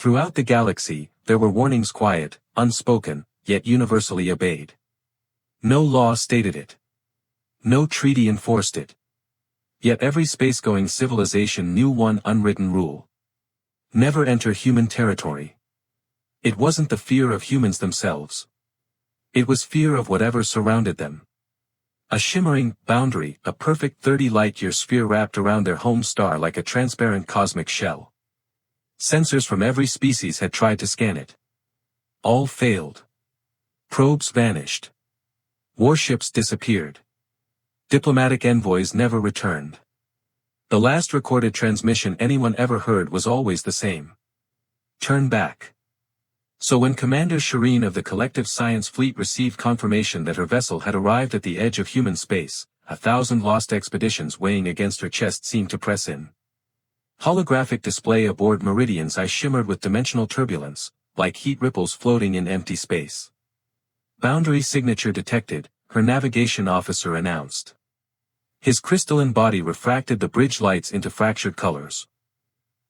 Throughout the galaxy, there were warnings quiet, unspoken, yet universally obeyed. No law stated it. No treaty enforced it. Yet every space-going civilization knew one unwritten rule. Never enter human territory. It wasn't the fear of humans themselves. It was fear of whatever surrounded them. A shimmering boundary, a perfect 30 light-year sphere wrapped around their home star like a transparent cosmic shell. Sensors from every species had tried to scan it. All failed. Probes vanished. Warships disappeared. Diplomatic envoys never returned. The last recorded transmission anyone ever heard was always the same. Turn back. So when Commander Shireen of the Collective Science Fleet received confirmation that her vessel had arrived at the edge of human space, 1,000 lost expeditions weighing against her chest seemed to press in. Holographic display aboard Meridian's eye shimmered with dimensional turbulence, like heat ripples floating in empty space. Boundary signature detected, her navigation officer announced. His crystalline body refracted the bridge lights into fractured colors.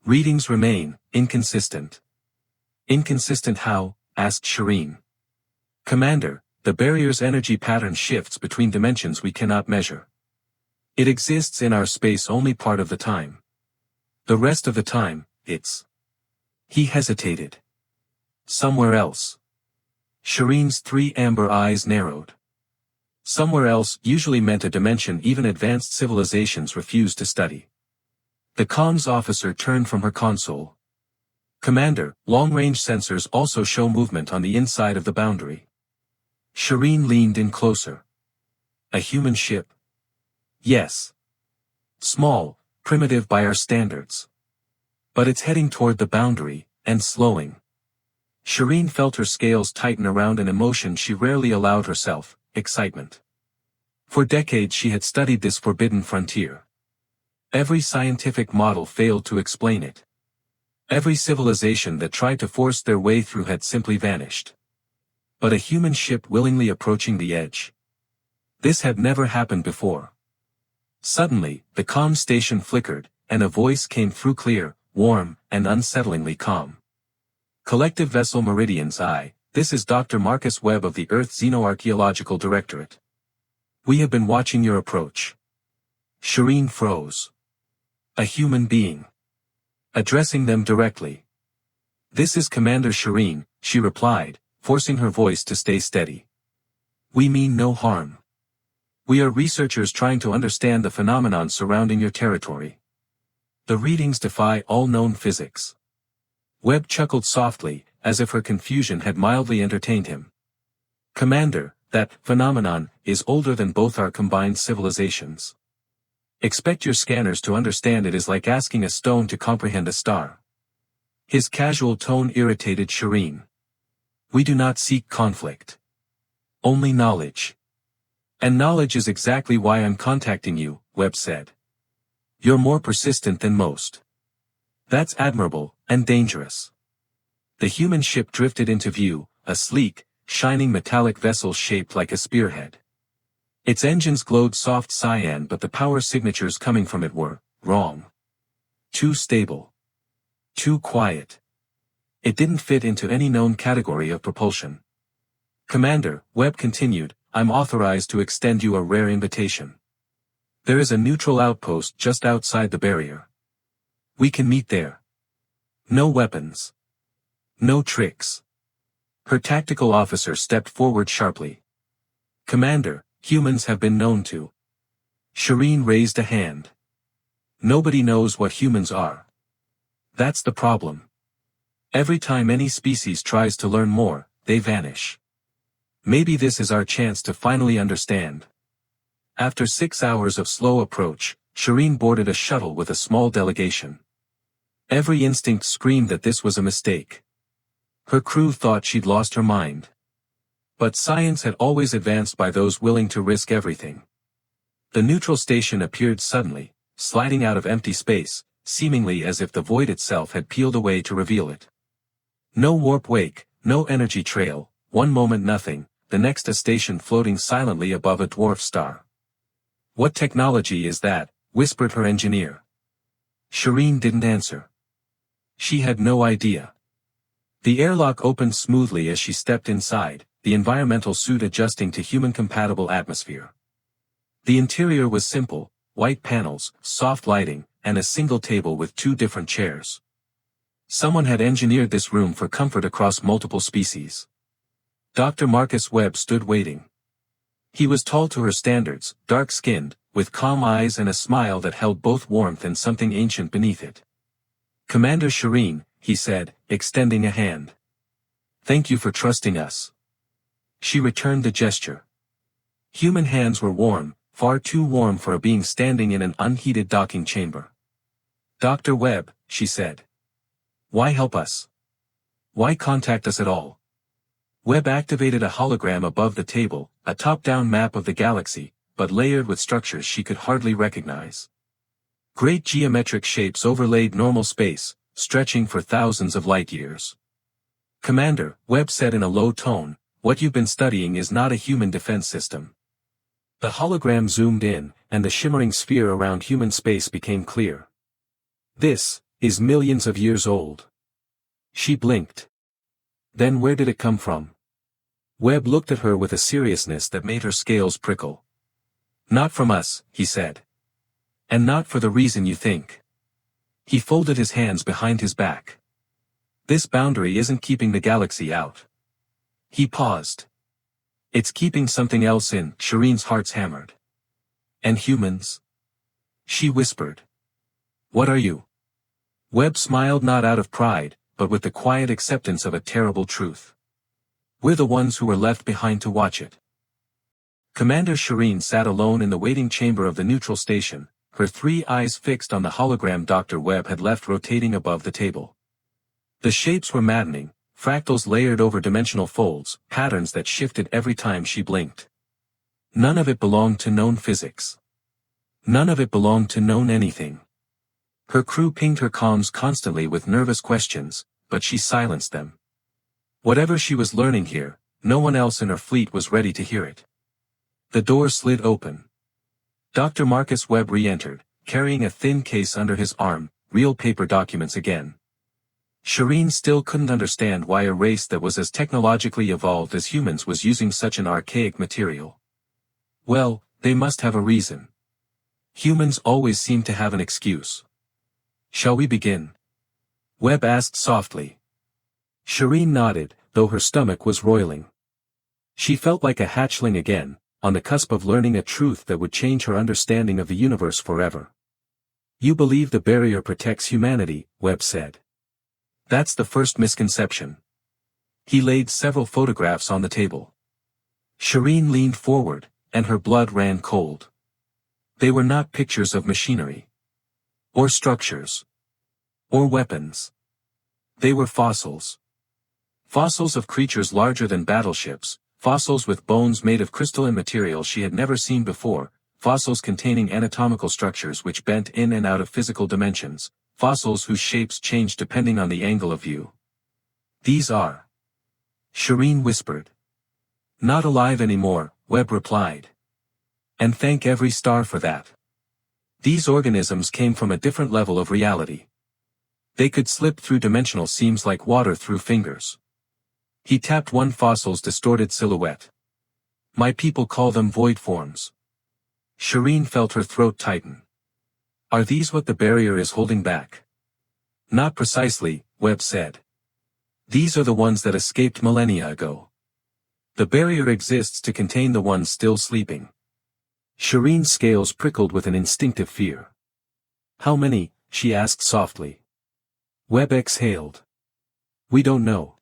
Readings remain inconsistent. Inconsistent how? Asked Shireen. Commander, the barrier's energy pattern shifts between dimensions we cannot measure. It exists in our space only part of the time. The rest of the time, it's... He hesitated. Somewhere else. Shireen's 3 amber eyes narrowed. Somewhere else usually meant a dimension even advanced civilizations refused to study. The comms officer turned from her console. Commander, long-range sensors also show movement on the inside of the boundary. Shireen leaned in closer. A human ship? Yes. Small, primitive by our standards. But it's heading toward the boundary, and slowing. Shireen felt her scales tighten around an emotion she rarely allowed herself, excitement. For decades she had studied this forbidden frontier. Every scientific model failed to explain it. Every civilization that tried to force their way through had simply vanished. But a human ship willingly approaching the edge. This had never happened before. Suddenly, the comm station flickered, and a voice came through clear, warm, and unsettlingly calm. Collective Vessel Meridian's Eye, this is Dr. Marcus Webb of the Earth Xenoarchaeological Directorate. We have been watching your approach. Shireen froze. A human being. Addressing them directly. This is Commander Shireen, she replied, forcing her voice to stay steady. We mean no harm. We are researchers trying to understand the phenomenon surrounding your territory. The readings defy all known physics. Webb chuckled softly, as if her confusion had mildly entertained him. Commander, that phenomenon is older than both our combined civilizations. Expect your scanners to understand it is like asking a stone to comprehend a star. His casual tone irritated Shireen. We do not seek conflict. Only knowledge. And knowledge is exactly why I'm contacting you, Webb said. You're more persistent than most. That's admirable, and dangerous. The human ship drifted into view, a sleek, shining metallic vessel shaped like a spearhead. Its engines glowed soft cyan, but the power signatures coming from it were wrong. Too stable. Too quiet. It didn't fit into any known category of propulsion. Commander, Webb continued, I'm authorized to extend you a rare invitation. There is a neutral outpost just outside the barrier. We can meet there. No weapons. No tricks. Her tactical officer stepped forward sharply. Commander, humans have been known to. Shireen raised a hand. Nobody knows what humans are. That's the problem. Every time any species tries to learn more, they vanish. Maybe this is our chance to finally understand. After 6 hours of slow approach, Shireen boarded a shuttle with a small delegation. Every instinct screamed that this was a mistake. Her crew thought she'd lost her mind. But science had always advanced by those willing to risk everything. The neutral station appeared suddenly, sliding out of empty space, seemingly as if the void itself had peeled away to reveal it. No warp wake, no energy trail, one moment nothing, the next a station floating silently above a dwarf star. What technology is that? Whispered her engineer. Shireen didn't answer. She had no idea. The airlock opened smoothly as she stepped inside, the environmental suit adjusting to human-compatible atmosphere. The interior was simple, white panels, soft lighting, and a single table with 2 different chairs. Someone had engineered this room for comfort across multiple species. Dr. Marcus Webb stood waiting. He was tall to her standards, dark-skinned, with calm eyes and a smile that held both warmth and something ancient beneath it. "Commander Shireen," he said, extending a hand. "Thank you for trusting us." She returned the gesture. Human hands were warm, far too warm for a being standing in an unheated docking chamber. "Dr. Webb," she said. "Why help us? Why contact us at all?" Webb activated a hologram above the table, a top-down map of the galaxy, but layered with structures she could hardly recognize. Great geometric shapes overlaid normal space, stretching for thousands of light-years. "Commander," Webb said in a low tone, "what you've been studying is not a human defense system." The hologram zoomed in, and the shimmering sphere around human space became clear. "This is millions of years old." She blinked. "Then where did it come from?" Webb looked at her with a seriousness that made her scales prickle. "Not from us," he said. "And not for the reason you think." He folded his hands behind his back. "This boundary isn't keeping the galaxy out." He paused. "It's keeping something else in," Shireen's hearts hammered. "And humans?" She whispered. "What are you?" Webb smiled, not out of pride, but with the quiet acceptance of a terrible truth. "We're the ones who were left behind to watch it." Commander Shireen sat alone in the waiting chamber of the neutral station, her 3 eyes fixed on the hologram Dr. Webb had left rotating above the table. The shapes were maddening, fractals layered over dimensional folds, patterns that shifted every time she blinked. None of it belonged to known physics. None of it belonged to known anything. Her crew pinged her comms constantly with nervous questions, but she silenced them. Whatever she was learning here, no one else in her fleet was ready to hear it. The door slid open. Dr. Marcus Webb re-entered, carrying a thin case under his arm, real paper documents again. Shireen still couldn't understand why a race that was as technologically evolved as humans was using such an archaic material. Well, they must have a reason. Humans always seem to have an excuse. "Shall we begin?" Webb asked softly. Shireen nodded, though her stomach was roiling. She felt like a hatchling again, on the cusp of learning a truth that would change her understanding of the universe forever. "You believe the barrier protects humanity," Webb said. "That's the first misconception." He laid several photographs on the table. Shireen leaned forward, and her blood ran cold. They were not pictures of machinery. Or structures. Or weapons. They were fossils. Fossils of creatures larger than battleships, fossils with bones made of crystalline material she had never seen before, fossils containing anatomical structures which bent in and out of physical dimensions, fossils whose shapes changed depending on the angle of view. "These are," Shireen whispered. "Not alive anymore," Webb replied. "And thank every star for that. These organisms came from a different level of reality. They could slip through dimensional seams like water through fingers." He tapped one fossil's distorted silhouette. "My people call them void forms." Shireen felt her throat tighten. "Are these what the barrier is holding back?" "Not precisely," Webb said. "These are the ones that escaped millennia ago. The barrier exists to contain the ones still sleeping." Shireen's scales prickled with an instinctive fear. "How many?" she asked softly. Webb exhaled. "We don't know.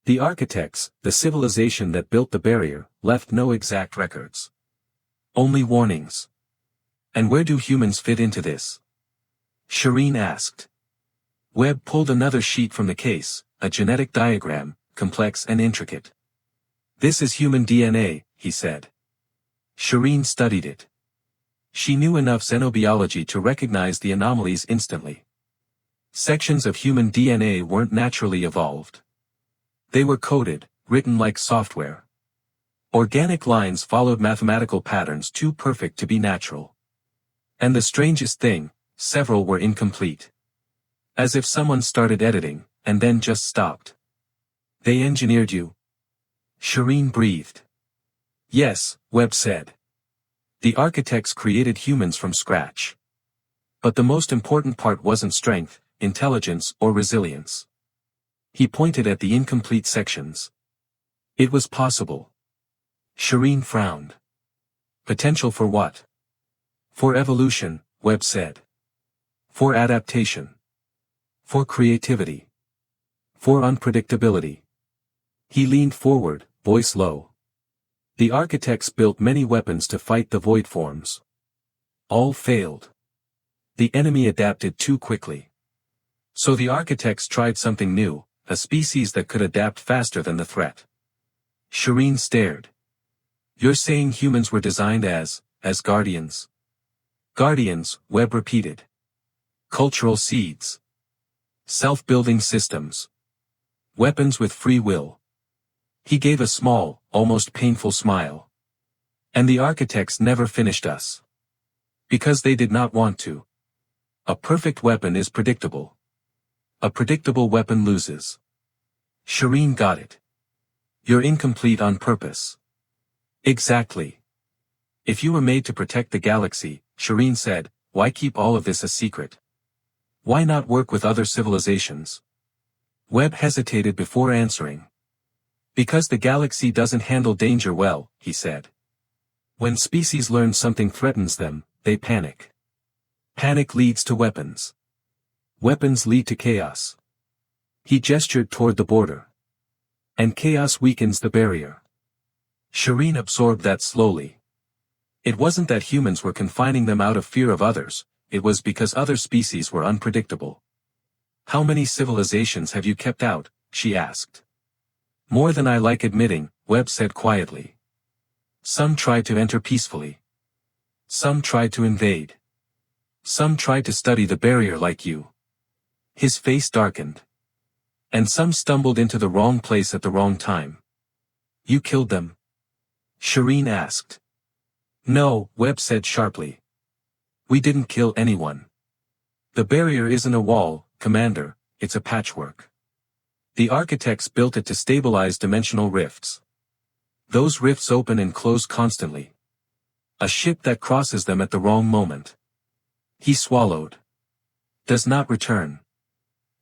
The architects, the civilization that built the barrier, left no exact records. Only warnings." "And where do humans fit into this?" Shireen asked. Webb pulled another sheet from the case, a genetic diagram, complex and intricate. "This is human DNA," he said. Shireen studied it. She knew enough xenobiology to recognize the anomalies instantly. Sections of human DNA weren't naturally evolved. They were coded, written like software. Organic lines followed mathematical patterns too perfect to be natural. And the strangest thing, several were incomplete. As if someone started editing, and then just stopped. They engineered you? Shireen breathed. Yes, Webb said. The architects created humans from scratch. But the most important part wasn't strength, intelligence, or resilience. He pointed at the incomplete sections. It was possible. Shireen frowned. Potential for what? For evolution, Webb said. For adaptation. For creativity. For unpredictability. He leaned forward, voice low. The architects built many weapons to fight the void forms. All failed. The enemy adapted too quickly. So the architects tried something new, a species that could adapt faster than the threat. Shireen stared. You're saying humans were designed as guardians? Guardians, Webb repeated. Cultural seeds. Self-building systems. Weapons with free will. He gave a small, almost painful smile. And the architects never finished us. Because they did not want to. A perfect weapon is predictable. A predictable weapon loses. Shireen got it. You're incomplete on purpose. Exactly. If you were made to protect the galaxy, Shireen said, why keep all of this a secret? Why not work with other civilizations? Webb hesitated before answering. Because the galaxy doesn't handle danger well, he said. When species learn something threatens them, they panic. Panic leads to weapons. Weapons lead to chaos. He gestured toward the border. And chaos weakens the barrier. Shireen absorbed that slowly. It wasn't that humans were confining them out of fear of others, it was because other species were unpredictable. How many civilizations have you kept out? She asked. More than I like admitting, Webb said quietly. Some tried to enter peacefully. Some tried to invade. Some tried to study the barrier like you. His face darkened. And some stumbled into the wrong place at the wrong time. You killed them? Shireen asked. No, Webb said sharply. We didn't kill anyone. The barrier isn't a wall, Commander, it's a patchwork. The architects built it to stabilize dimensional rifts. Those rifts open and close constantly. A ship that crosses them at the wrong moment. He swallowed. Does not return.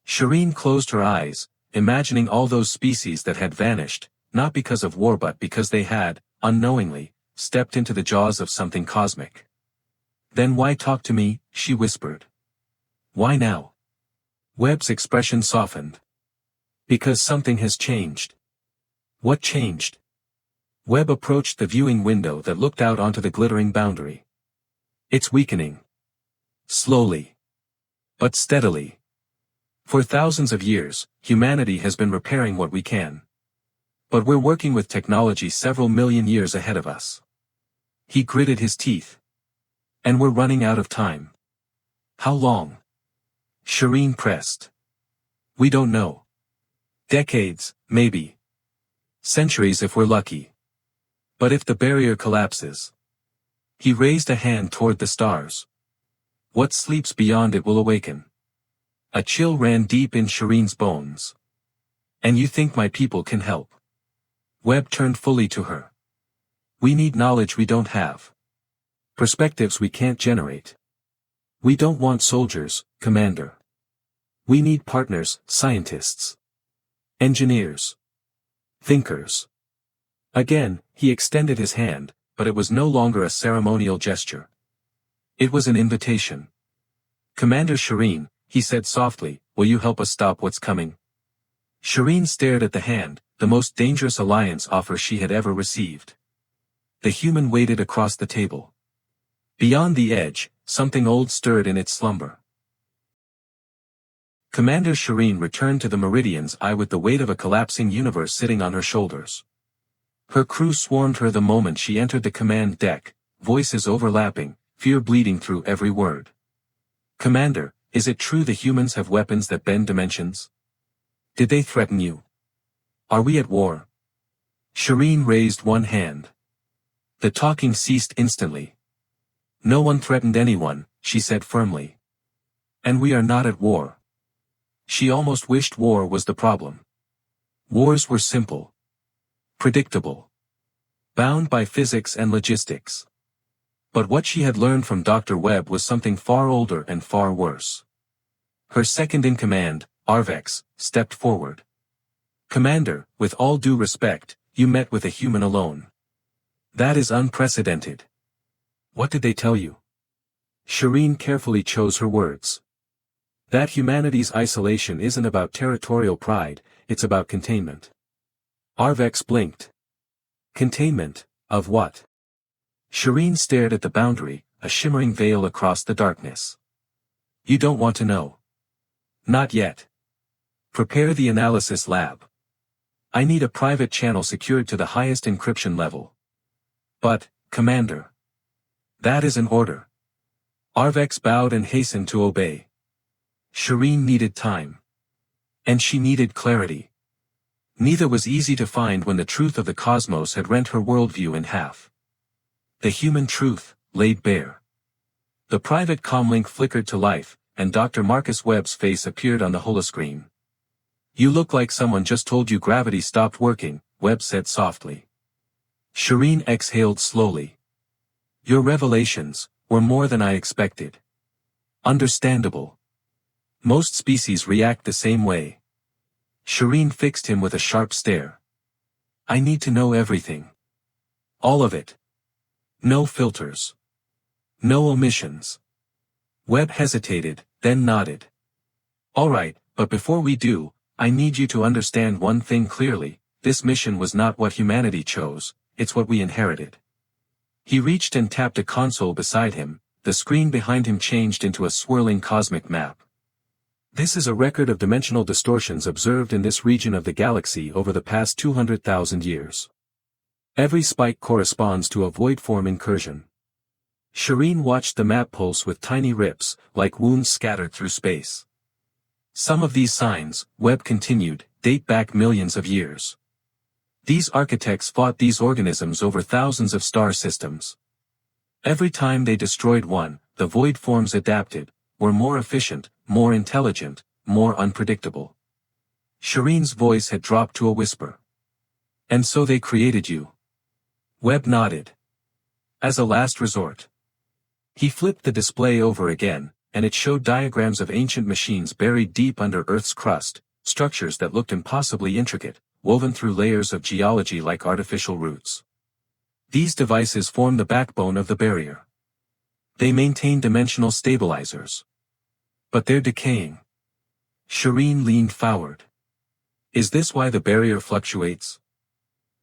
Shireen closed her eyes, imagining all those species that had vanished, not because of war but because they had, unknowingly, stepped into the jaws of something cosmic. Then why talk to me, she whispered. Why now? Webb's expression softened. Because something has changed. What changed? Webb approached the viewing window that looked out onto the glittering boundary. It's weakening. Slowly. But steadily. For thousands of years, humanity has been repairing what we can. But we're working with technology several million years ahead of us. He gritted his teeth. And we're running out of time. How long? Shireen pressed. We don't know. Decades, maybe. Centuries if we're lucky. But if the barrier collapses. He raised a hand toward the stars. What sleeps beyond it will awaken. A chill ran deep in Shireen's bones. And you think my people can help? Webb turned fully to her. We need knowledge we don't have. Perspectives we can't generate. We don't want soldiers, Commander. We need partners, scientists. Engineers. Thinkers. Again, he extended his hand, but it was no longer a ceremonial gesture. It was an invitation. Commander Shireen, he said softly, will you help us stop what's coming? Shireen stared at the hand, the most dangerous alliance offer she had ever received. The human waited across the table. Beyond the edge, something old stirred in its slumber. Commander Shireen returned to the Meridian's eye with the weight of a collapsing universe sitting on her shoulders. Her crew swarmed her the moment she entered the command deck, voices overlapping, fear bleeding through every word. Commander, is it true the humans have weapons that bend dimensions? Did they threaten you? Are we at war? Shireen raised one hand. The talking ceased instantly. No one threatened anyone, she said firmly. And we are not at war. She almost wished war was the problem. Wars were simple. Predictable. Bound by physics and logistics. But what she had learned from Dr. Webb was something far older and far worse. Her second-in-command, Arvex, stepped forward. "Commander, with all due respect, you met with a human alone. That is unprecedented." "What did they tell you?" Shireen carefully chose her words. "That humanity's isolation isn't about territorial pride, it's about containment." Arvex blinked. Containment, of what? Shireen stared at the boundary, a shimmering veil across the darkness. "You don't want to know." "Not yet. Prepare the analysis lab. I need a private channel secured to the highest encryption level." "But, Commander." "That is an order." Arvex bowed and hastened to obey. Shireen needed time. And she needed clarity. Neither was easy to find when the truth of the cosmos had rent her worldview in half. The human truth, laid bare. The private comlink flickered to life, and Dr. Marcus Webb's face appeared on the holoscreen. "You look like someone just told you gravity stopped working," Webb said softly. Shireen exhaled slowly. "Your revelations were more than I expected." "Understandable. Most species react the same way." Shireen fixed him with a sharp stare. "I need to know everything. All of it. No filters. No omissions." Webb hesitated, then nodded. "All right, but before we do, I need you to understand one thing clearly: this mission was not what humanity chose, it's what we inherited." He reached and tapped a console beside him. The screen behind him changed into a swirling cosmic map. "This is a record of dimensional distortions observed in this region of the galaxy over the past 200,000 years. Every spike corresponds to a void-form incursion." Shireen watched the map pulse with tiny rips, like wounds scattered through space. "Some of these signs," Webb continued, "date back millions of years. These architects fought these organisms over thousands of star systems. Every time they destroyed one, the void forms adapted, were more efficient, more intelligent, more unpredictable." Shireen's voice had dropped to a whisper. "And so they created you." Webb nodded. "As a last resort." He flipped the display over again, and it showed diagrams of ancient machines buried deep under Earth's crust, structures that looked impossibly intricate, woven through layers of geology like artificial roots. These devices form the backbone of the barrier. They maintain dimensional stabilizers. But they're decaying. Shireen leaned forward. "Is this why the barrier fluctuates?"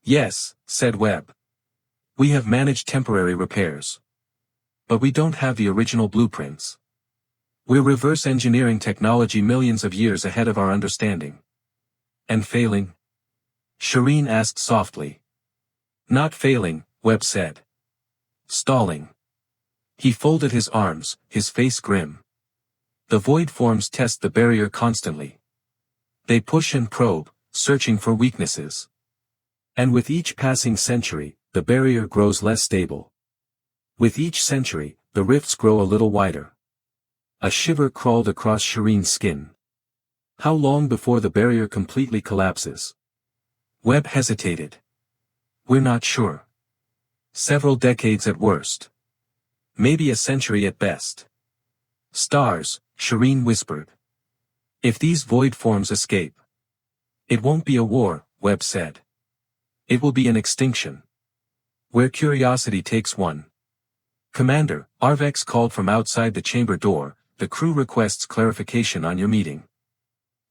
"Yes," said Webb. "We have managed temporary repairs. But we don't have the original blueprints. We're reverse engineering technology millions of years ahead of our understanding." "And failing?" Shireen asked softly. "Not failing," Webb said. "Stalling." He folded his arms, his face grim. "The void forms test the barrier constantly. They push and probe, searching for weaknesses. And with each passing century, the barrier grows less stable. With each century, the rifts grow a little wider." A shiver crawled across Shireen's skin. "How long before the barrier completely collapses?" Webb hesitated. "We're not sure. Several decades at worst. Maybe a century at best." "Stars," Shireen whispered. "If these void forms escape." "It won't be a war," Webb said. "It will be an extinction. Where curiosity takes one." "Commander," Arvex called from outside the chamber door, "the crew requests clarification on your meeting."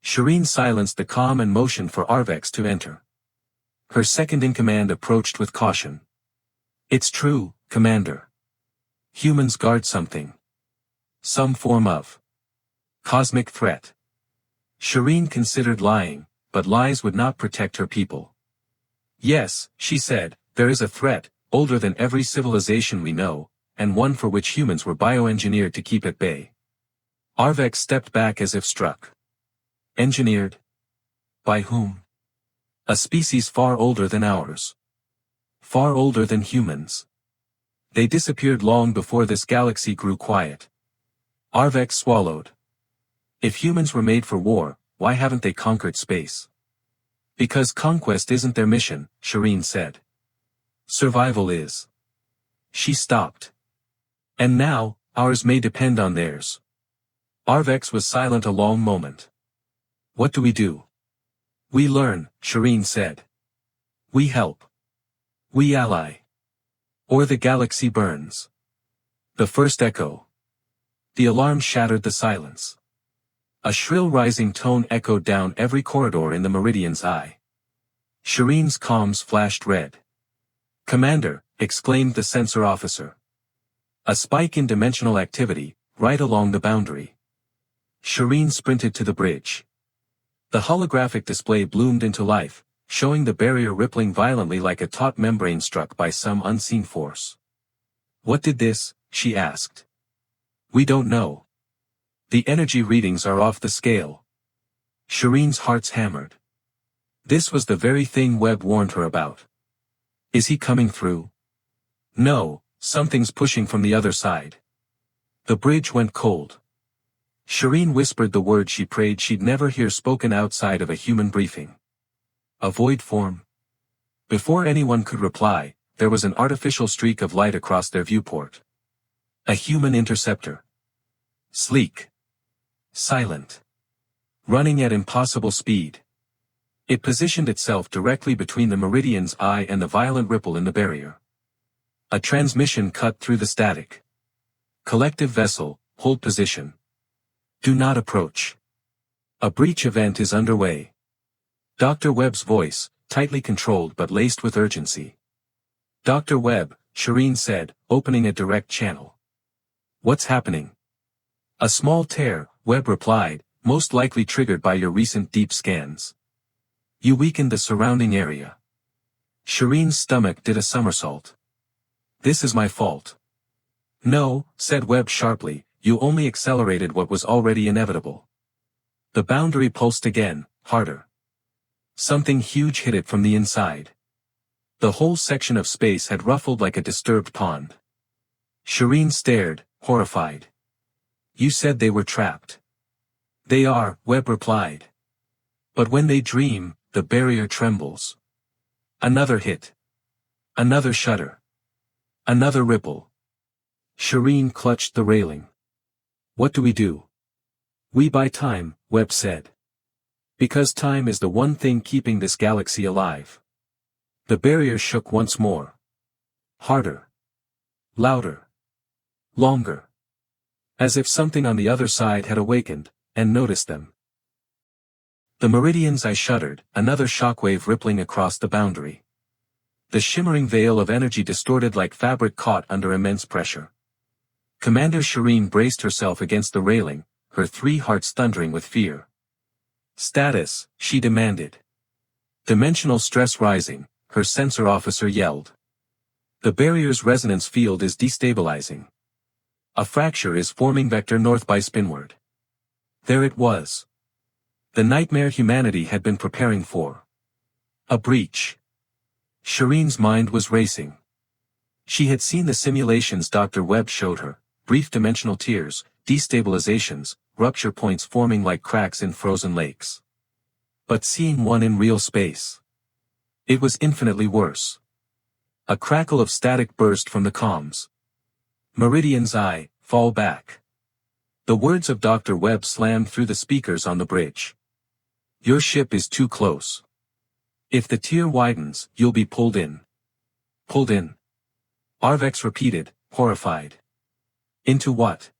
Shireen silenced the comm and motioned for Arvex to enter. Her second-in-command approached with caution. "It's true, Commander. Humans guard something. Some form of cosmic threat." Shireen considered lying, but lies would not protect her people. "Yes," she said, "there is a threat, older than every civilization we know, and one for which humans were bioengineered to keep at bay." Arvex stepped back as if struck. "Engineered? By whom?" "A species far older than ours. Far older than humans. They disappeared long before this galaxy grew quiet." Arvex swallowed. "If humans were made for war, why haven't they conquered space?" Because conquest isn't their mission, Shireen said. Survival is. She stopped. And now, ours may depend on theirs. Arvex was silent a long moment. What do we do? We learn, Shireen said. We help. We ally. Or the galaxy burns. The first echo. The alarm shattered the silence. A shrill rising tone echoed down every corridor in the Meridian's eye. Shireen's comms flashed red. Commander, exclaimed the sensor officer. A spike in dimensional activity, right along the boundary. Shireen sprinted to the bridge. The holographic display bloomed into life, showing the barrier rippling violently like a taut membrane struck by some unseen force. What did this? She asked. We don't know. The energy readings are off the scale. Shireen's hearts hammered. This was the very thing Webb warned her about. Is he coming through? No, something's pushing from the other side. The bridge went cold. Shireen whispered the word she prayed she'd never hear spoken outside of a human briefing. A void form. Before anyone could reply, there was an artificial streak of light across their viewport. A human interceptor. Sleek. Silent. Running at impossible speed. It positioned itself directly between the Meridian's eye and the violent ripple in the barrier. A transmission cut through the static. Collective vessel, hold position. Do not approach. A breach event is underway. Dr. Webb's voice, tightly controlled but laced with urgency. Dr. Webb, Shireen said, opening a direct channel. What's happening? A small tear, Webb replied, most likely triggered by your recent deep scans. You weakened the surrounding area. Shireen's stomach did a somersault. This is my fault. No, said Webb sharply, you only accelerated what was already inevitable. The boundary pulsed again, harder. Something huge hit it from the inside. The whole section of space had ruffled like a disturbed pond. Shireen stared, horrified. You said they were trapped. They are, Webb replied. But when they dream, the barrier trembles. Another hit. Another shudder. Another ripple. Shireen clutched the railing. What do we do? We buy time, Webb said. Because time is the one thing keeping this galaxy alive. The barrier shook once more. Harder. Louder. Longer. As if something on the other side had awakened, and noticed them. The Meridian's eye shuddered, another shockwave rippling across the boundary. The shimmering veil of energy distorted like fabric caught under immense pressure. Commander Shireen braced herself against the railing, her 3 hearts thundering with fear. Status, she demanded. Dimensional stress rising, her sensor officer yelled. The barrier's resonance field is destabilizing. A fracture is forming vector north by spinward. There it was. The nightmare humanity had been preparing for. A breach. Shireen's mind was racing. She had seen the simulations Dr. Webb showed her. Brief dimensional tears, destabilizations, rupture points forming like cracks in frozen lakes. But seeing one in real space. It was infinitely worse. A crackle of static burst from the comms. Meridian's eye, fall back. The words of Dr. Webb slammed through the speakers on the bridge. Your ship is too close. If the tier widens, you'll be pulled in. Pulled in. Arvex repeated, horrified. Into what?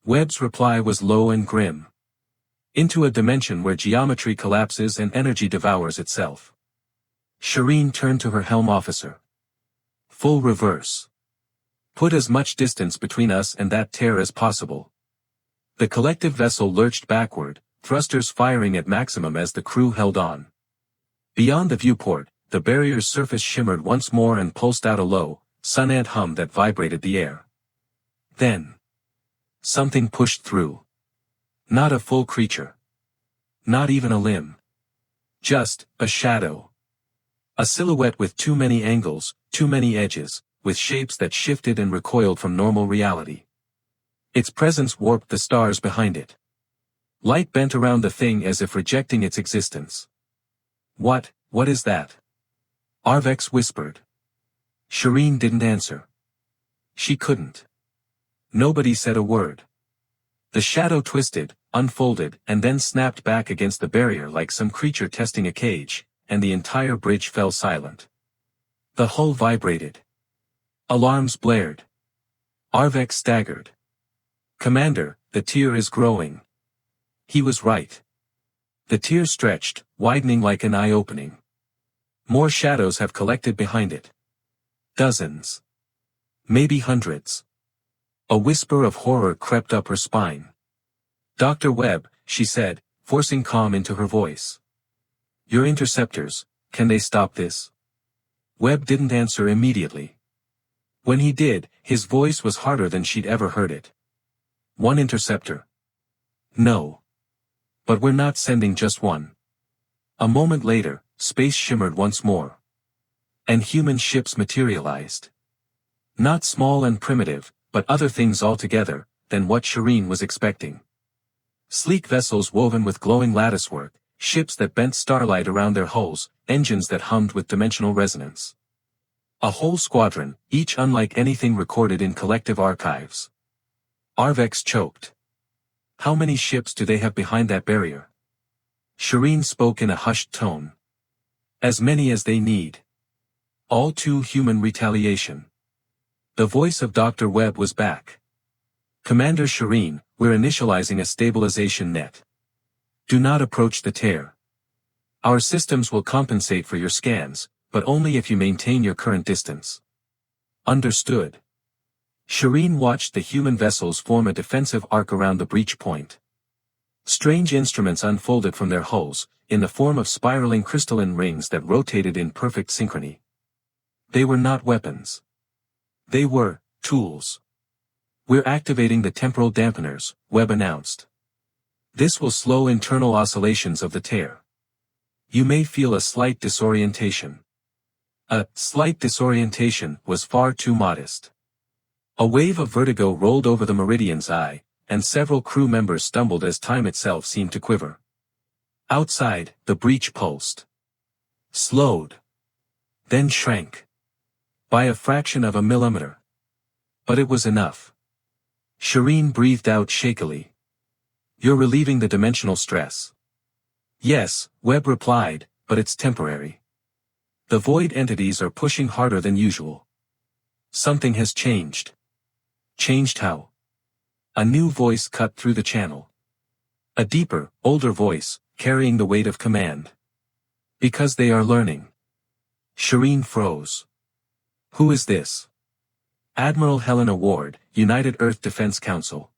Webb's reply was low and grim. Into a dimension where geometry collapses and energy devours itself. Shireen turned to her helm officer. Full reverse. Put as much distance between us and that tear as possible. The collective vessel lurched backward, thrusters firing at maximum as the crew held on. Beyond the viewport, the barrier's surface shimmered once more and pulsed out a low, sun-ant hum that vibrated the air. Then. Something pushed through. Not a full creature. Not even a limb. Just, a shadow. A silhouette with too many angles, too many edges, with shapes that shifted and recoiled from normal reality. Its presence warped the stars behind it. Light bent around the thing as if rejecting its existence. What is that? Arvex whispered. Shireen didn't answer. She couldn't. Nobody said a word. The shadow twisted, unfolded, and then snapped back against the barrier like some creature testing a cage, and the entire bridge fell silent. The hull vibrated. Alarms blared. Arvex staggered. Commander, the tier is growing. He was right. The tier stretched, widening like an eye opening. More shadows have collected behind it. Dozens. Maybe hundreds. A whisper of horror crept up her spine. Dr. Webb, she said, forcing calm into her voice. Your interceptors, can they stop this? Webb didn't answer immediately. When he did, his voice was harder than she'd ever heard it. One interceptor. No. But we're not sending just one. A moment later, space shimmered once more. And human ships materialized. Not small and primitive, but other things altogether than what Shireen was expecting. Sleek vessels woven with glowing latticework, ships that bent starlight around their hulls, engines that hummed with dimensional resonance. A whole squadron, each unlike anything recorded in collective archives. Arvex choked. How many ships do they have behind that barrier? Shireen spoke in a hushed tone. As many as they need. All too human retaliation. The voice of Dr. Webb was back. Commander Shireen, we're initializing a stabilization net. Do not approach the tear. Our systems will compensate for your scans, but only if you maintain your current distance. Understood. Shireen watched the human vessels form a defensive arc around the breach point. Strange instruments unfolded from their hulls, in the form of spiraling crystalline rings that rotated in perfect synchrony. They were not weapons. They were tools. We're activating the temporal dampeners, Webb announced. This will slow internal oscillations of the tear. You may feel a slight disorientation. A slight disorientation was far too modest. A wave of vertigo rolled over the Meridian's eye, and several crew members stumbled as time itself seemed to quiver. Outside, the breach pulsed. Slowed. Then shrank. By a fraction of a millimeter. But it was enough. Shireen breathed out shakily. You're relieving the dimensional stress. Yes, Webb replied, but it's temporary. The void entities are pushing harder than usual. Something has changed. Changed how? A new voice cut through the channel. A deeper, older voice, carrying the weight of command. Because they are learning. Shireen froze. Who is this? Admiral Helena Ward, United Earth Defense Council.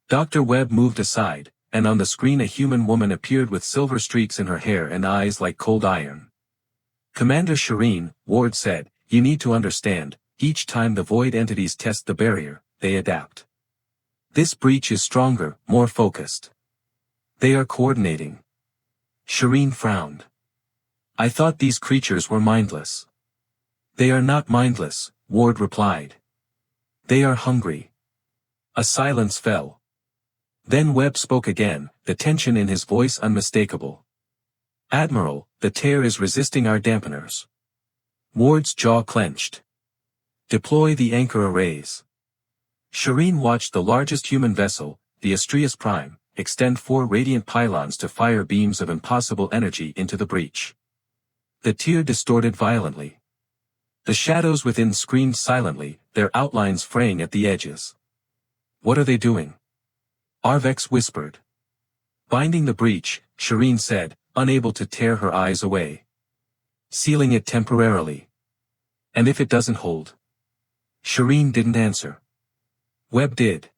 Dr. Webb moved aside, and on the screen a human woman appeared with silver streaks in her hair and eyes like cold iron. Commander Shireen, Ward said, you need to understand, each time the void entities test the barrier, they adapt. This breach is stronger, more focused. They are coordinating. Shireen frowned. I thought these creatures were mindless. They are not mindless, Ward replied. They are hungry. A silence fell. Then Webb spoke again, the tension in his voice unmistakable. Admiral, the tear is resisting our dampeners. Ward's jaw clenched. Deploy the anchor arrays. Shireen watched the largest human vessel, the Astrius Prime, extend 4 radiant pylons to fire beams of impossible energy into the breach. The tear distorted violently. The shadows within screamed silently, their outlines fraying at the edges. What are they doing? Arvex whispered. Binding the breach, Shireen said, unable to tear her eyes away. Sealing it temporarily. And if it doesn't hold? Shireen didn't answer. Webb did.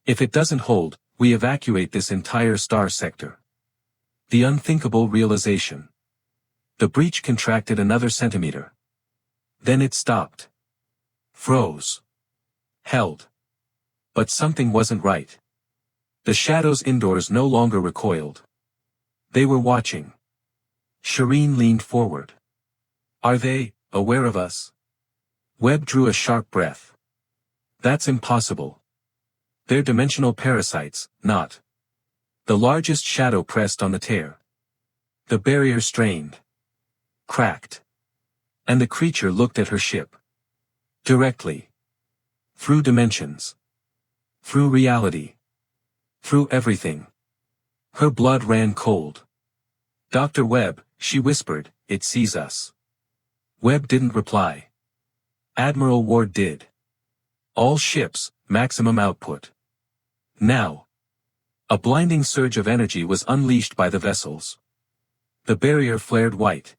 If it doesn't hold, we evacuate this entire star sector. The unthinkable realization. The breach contracted another centimeter. Then it stopped. Froze. Held. But something wasn't right. The shadows indoors no longer recoiled. They were watching. Shireen leaned forward. Are they aware of us? Webb drew a sharp breath. That's impossible. They're dimensional parasites, not. The largest shadow pressed on the tear. The barrier strained. Cracked. And the creature looked at her ship. Directly. Through dimensions. Through reality. Through everything. Her blood ran cold. "Dr. Webb," she whispered, "it sees us." Webb didn't reply. Admiral Ward did. "All ships, maximum output. Now." A blinding surge of energy was unleashed by the vessels. The barrier flared white.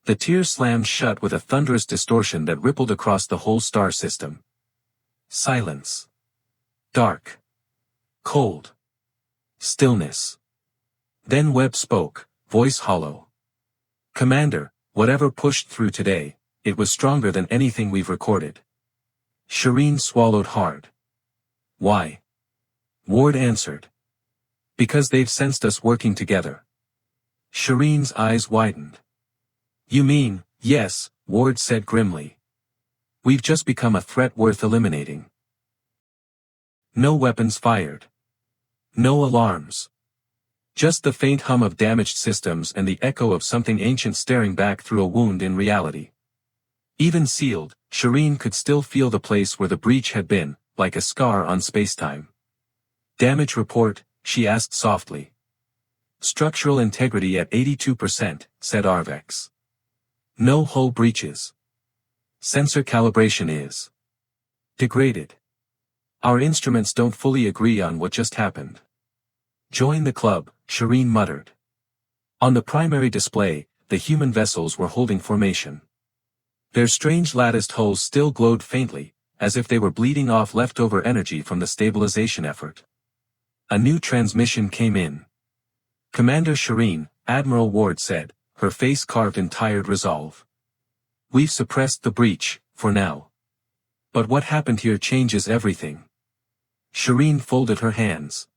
The tiers slammed shut with a thunderous distortion that rippled across the whole star system. Silence. Dark. Cold. Stillness. Then Webb spoke, voice hollow. "Commander, whatever pushed through today, it was stronger than anything we've recorded." Shireen swallowed hard. "Why?" Ward answered. "Because they've sensed us working together." Shireen's eyes widened. "You mean?" "Yes," Ward said grimly. "We've just become a threat worth eliminating." No weapons fired. No alarms. Just the faint hum of damaged systems and the echo of something ancient staring back through a wound in reality. Even sealed, Shireen could still feel the place where the breach had been, like a scar on spacetime. "Damage report?" she asked softly. "Structural integrity at 82%, said Arvex. "No hull breaches. Sensor calibration is degraded. Our instruments don't fully agree on what just happened." "Join the club," Shireen muttered. On the primary display, the human vessels were holding formation. Their strange latticed hulls still glowed faintly, as if they were bleeding off leftover energy from the stabilization effort. A new transmission came in. "Commander Shireen," Admiral Ward said, her face carved in tired resolve. "We've suppressed the breach, for now. But what happened here changes everything." Shireen folded her hands.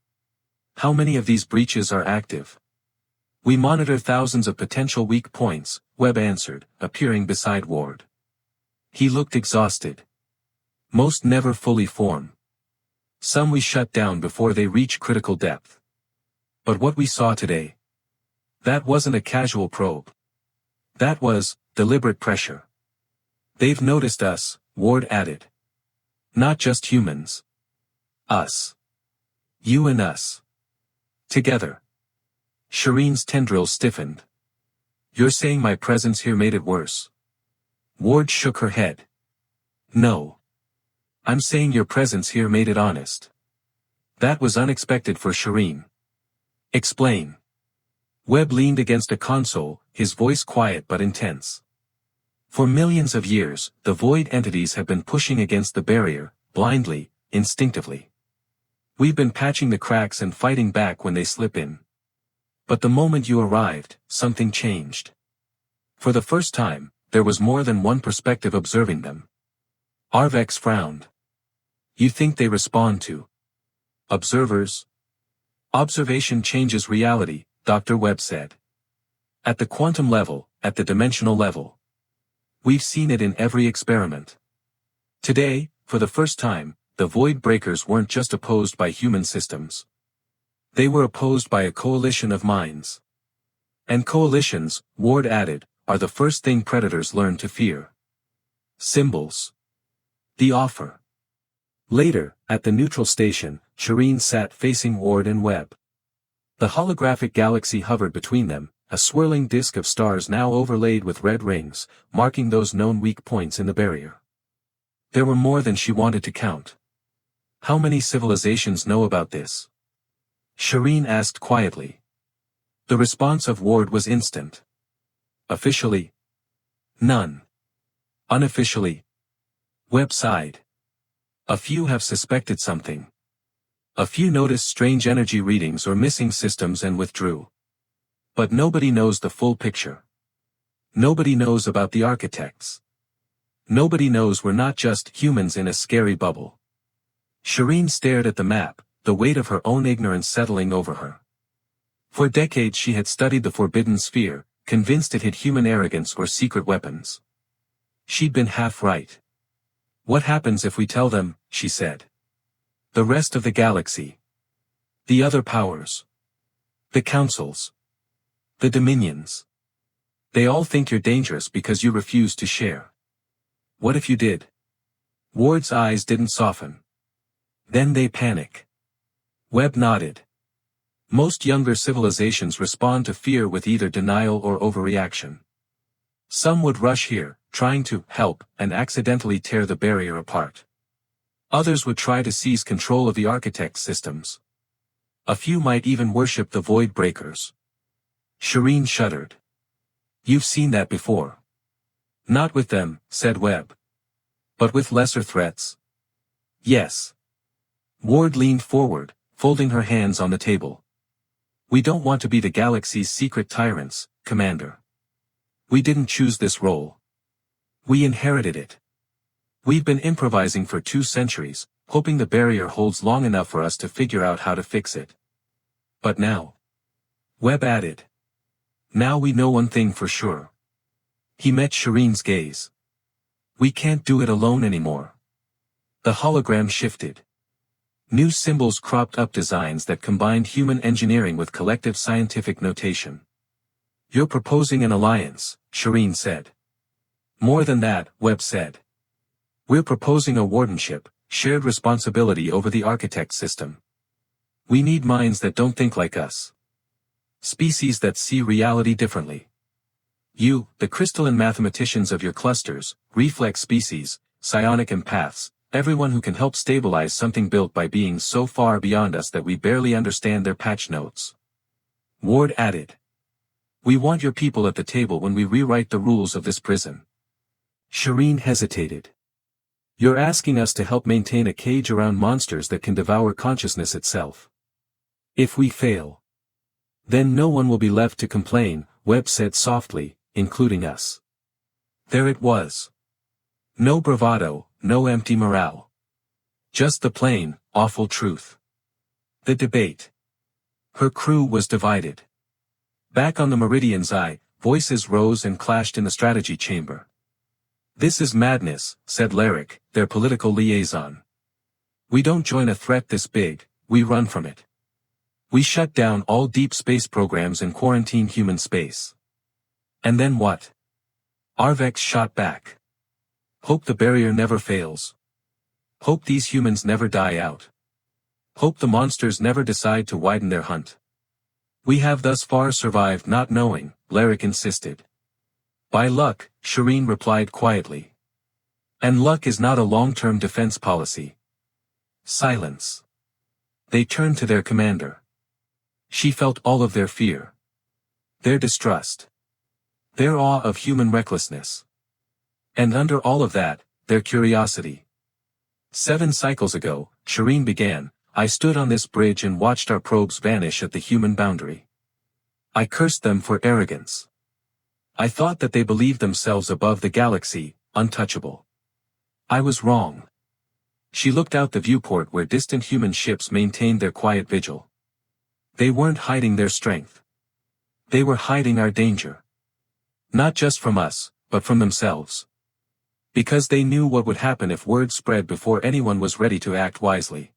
"How many of these breaches are active?" "We monitor thousands of potential weak points," Webb answered, appearing beside Ward. He looked exhausted. "Most never fully form. Some we shut down before they reach critical depth. But what we saw today, that wasn't a casual probe. That was deliberate pressure." "They've noticed us," Ward added. "Not just humans. Us. You and us. Together." Shireen's tendrils stiffened. "You're saying my presence here made it worse?" Ward shook her head. "No. I'm saying your presence here made it honest." That was unexpected for Shireen. "Explain." Webb leaned against a console, his voice quiet but intense. "For millions of years, the void entities have been pushing against the barrier, blindly, instinctively. We've been patching the cracks and fighting back when they slip in. But the moment you arrived, something changed. For the first time, there was more than one perspective observing them." Arvex frowned. "You think they respond to observers?" "Observation changes reality," Dr. Webb said. "At the quantum level, at the dimensional level. We've seen it in every experiment. Today, for the first time, the void breakers weren't just opposed by human systems. They were opposed by a coalition of minds. And coalitions," Ward added, "are the first thing predators learn to fear." Symbols. The offer. Later, at the neutral station, Shireen sat facing Ward and Webb. The holographic galaxy hovered between them, a swirling disk of stars now overlaid with red rings, marking those known weak points in the barrier. There were more than she wanted to count. "How many civilizations know about this?" Shireen asked quietly. The response of Ward was instant. "Officially? None. Unofficially?" Webb sighed. "A few have suspected something. A few noticed strange energy readings or missing systems and withdrew. But nobody knows the full picture. Nobody knows about the architects. Nobody knows we're not just humans in a scary bubble." Shireen stared at the map, the weight of her own ignorance settling over her. For decades she had studied the Forbidden Sphere, convinced it hid human arrogance or secret weapons. She'd been half right. "What happens if we tell them?" she said. "The rest of the galaxy. The other powers. The councils. The Dominions. They all think you're dangerous because you refuse to share. What if you did? Ward's eyes didn't soften. Then they panic. Webb nodded. Most younger civilizations respond to fear with either denial or overreaction. Some would rush here, trying to help, and accidentally tear the barrier apart. Others would try to seize control of the architect's systems. A few might even worship the void breakers. Shireen shuddered. You've seen that before. Not with them, said Webb. But with lesser threats. Yes. Ward leaned forward, folding her hands on the table. We don't want to be the galaxy's secret tyrants, Commander. We didn't choose this role. We inherited it. We've been improvising for 2 centuries, hoping the barrier holds long enough for us to figure out how to fix it. But now. Webb added. Now we know one thing for sure. He met Shireen's gaze. We can't do it alone anymore. The hologram shifted. New symbols cropped up, designs that combined human engineering with collective scientific notation. You're proposing an alliance, Shireen said. More than that, Webb said. We're proposing a wardenship, shared responsibility over the architect system. We need minds that don't think like us. Species that see reality differently. You, the crystalline mathematicians of your clusters, reflex species, psionic empaths, everyone who can help stabilize something built by beings so far beyond us that we barely understand their patch notes. Ward added. We want your people at the table when we rewrite the rules of this prison. Shireen hesitated. You're asking us to help maintain a cage around monsters that can devour consciousness itself. If we fail, then no one will be left to complain, Webb said softly, including us. There it was. No bravado, no empty morale. Just the plain, awful truth. The debate. Her crew was divided. Back on the Meridian's eye, voices rose and clashed in the strategy chamber. This is madness, said Lyric, their political liaison. We don't join a threat this big, we run from it. We shut down all deep space programs and quarantine human space. And then what? Arvex shot back. Hope the barrier never fails. Hope these humans never die out. Hope the monsters never decide to widen their hunt. We have thus far survived not knowing, Lyric insisted. By luck, Shireen replied quietly. And luck is not a long-term defense policy. Silence. They turned to their commander. She felt all of their fear. Their distrust. Their awe of human recklessness. And under all of that, their curiosity. 7 cycles ago, Shireen began, I stood on this bridge and watched our probes vanish at the human boundary. I cursed them for arrogance. I thought that they believed themselves above the galaxy, untouchable. I was wrong. She looked out the viewport where distant human ships maintained their quiet vigil. They weren't hiding their strength. They were hiding our danger. Not just from us, but from themselves. Because they knew what would happen if word spread before anyone was ready to act wisely.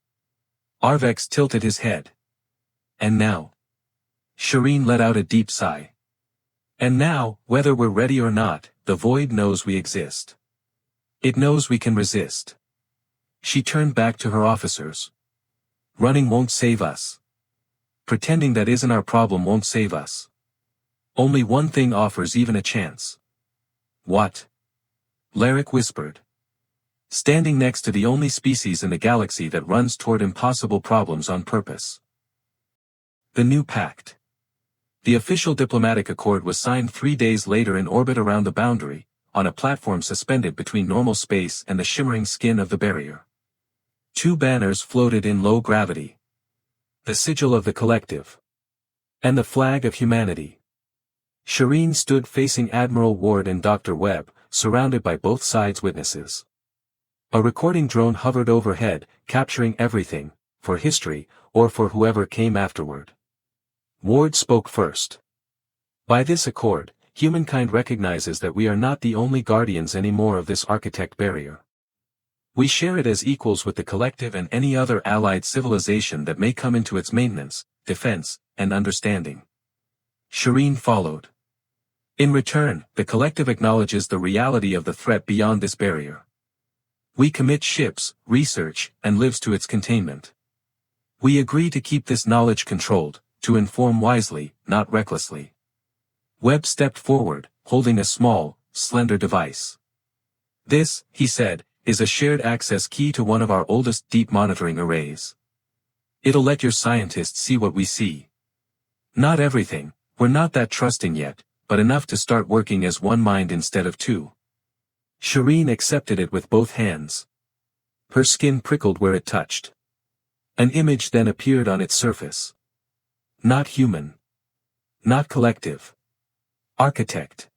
Arvex tilted his head. And now? Shireen let out a deep sigh. And now, whether we're ready or not, the void knows we exist. It knows we can resist. She turned back to her officers. Running won't save us. Pretending that isn't our problem won't save us. Only one thing offers even a chance. What? Lyric whispered. Standing next to the only species in the galaxy that runs toward impossible problems on purpose. The new pact. The official diplomatic accord was signed 3 days later in orbit around the boundary, on a platform suspended between normal space and the shimmering skin of the barrier. 2 banners floated in low gravity. The sigil of the collective. And the flag of humanity. Shireen stood facing Admiral Ward and Dr. Webb, surrounded by both sides' witnesses. A recording drone hovered overhead, capturing everything, for history, or for whoever came afterward. Ward spoke first. By this accord, humankind recognizes that we are not the only guardians anymore of this architect barrier. We share it as equals with the collective and any other allied civilization that may come into its maintenance, defense, and understanding. Shireen followed. In return, the collective acknowledges the reality of the threat beyond this barrier. We commit ships, research, and lives to its containment. We agree to keep this knowledge controlled, to inform wisely, not recklessly. Webb stepped forward, holding a small, slender device. This, he said, is a shared access key to one of our oldest deep monitoring arrays. It'll let your scientists see what we see. Not everything, we're not that trusting yet, but enough to start working as one mind instead of two. Shireen accepted it with both hands. Her skin prickled where it touched. An image then appeared on its surface. Not human. Not collective. Architect.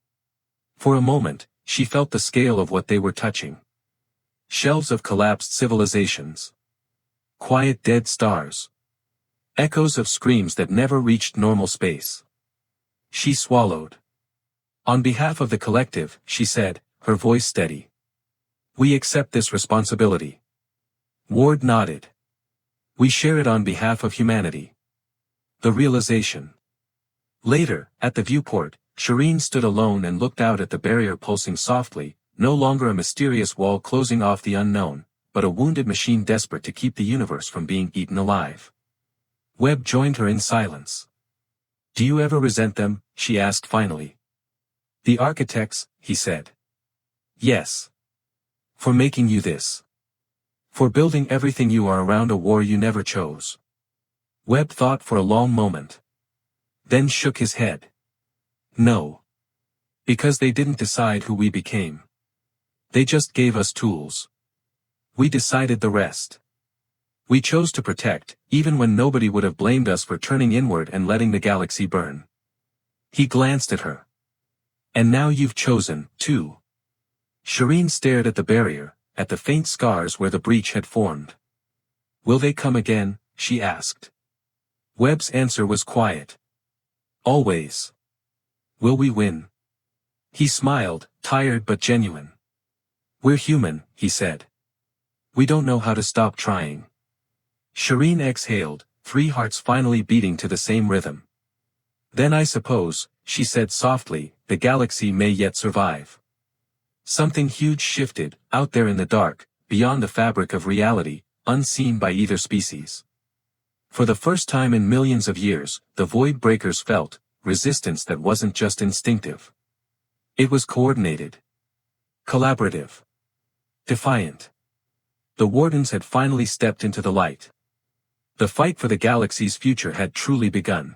For a moment, she felt the scale of what they were touching. Shelves of collapsed civilizations. Quiet dead stars. Echoes of screams that never reached normal space. She swallowed. On behalf of the collective, she said, her voice steady. We accept this responsibility. Ward nodded. We share it on behalf of humanity. The realization. Later, at the viewport, Shireen stood alone and looked out at the barrier pulsing softly, no longer a mysterious wall closing off the unknown, but a wounded machine desperate to keep the universe from being eaten alive. Webb joined her in silence. Do you ever resent them? She asked finally. The architects, he said. Yes. For making you this. For building everything you are around a war you never chose. Webb thought for a long moment. Then shook his head. No. Because they didn't decide who we became. They just gave us tools. We decided the rest. We chose to protect, even when nobody would have blamed us for turning inward and letting the galaxy burn. He glanced at her. And now you've chosen, too. Shireen stared at the barrier, at the faint scars where the breach had formed. Will they come again? She asked. Webb's answer was quiet. Always. Will we win? He smiled, tired but genuine. We're human, he said. We don't know how to stop trying. Shireen exhaled, 3 hearts finally beating to the same rhythm. Then I suppose, she said softly, the galaxy may yet survive. Something huge shifted, out there in the dark, beyond the fabric of reality, unseen by either species. For the first time in millions of years, the void breakers felt resistance that wasn't just instinctive. It was coordinated. Collaborative. Defiant. The Wardens had finally stepped into the light. The fight for the galaxy's future had truly begun.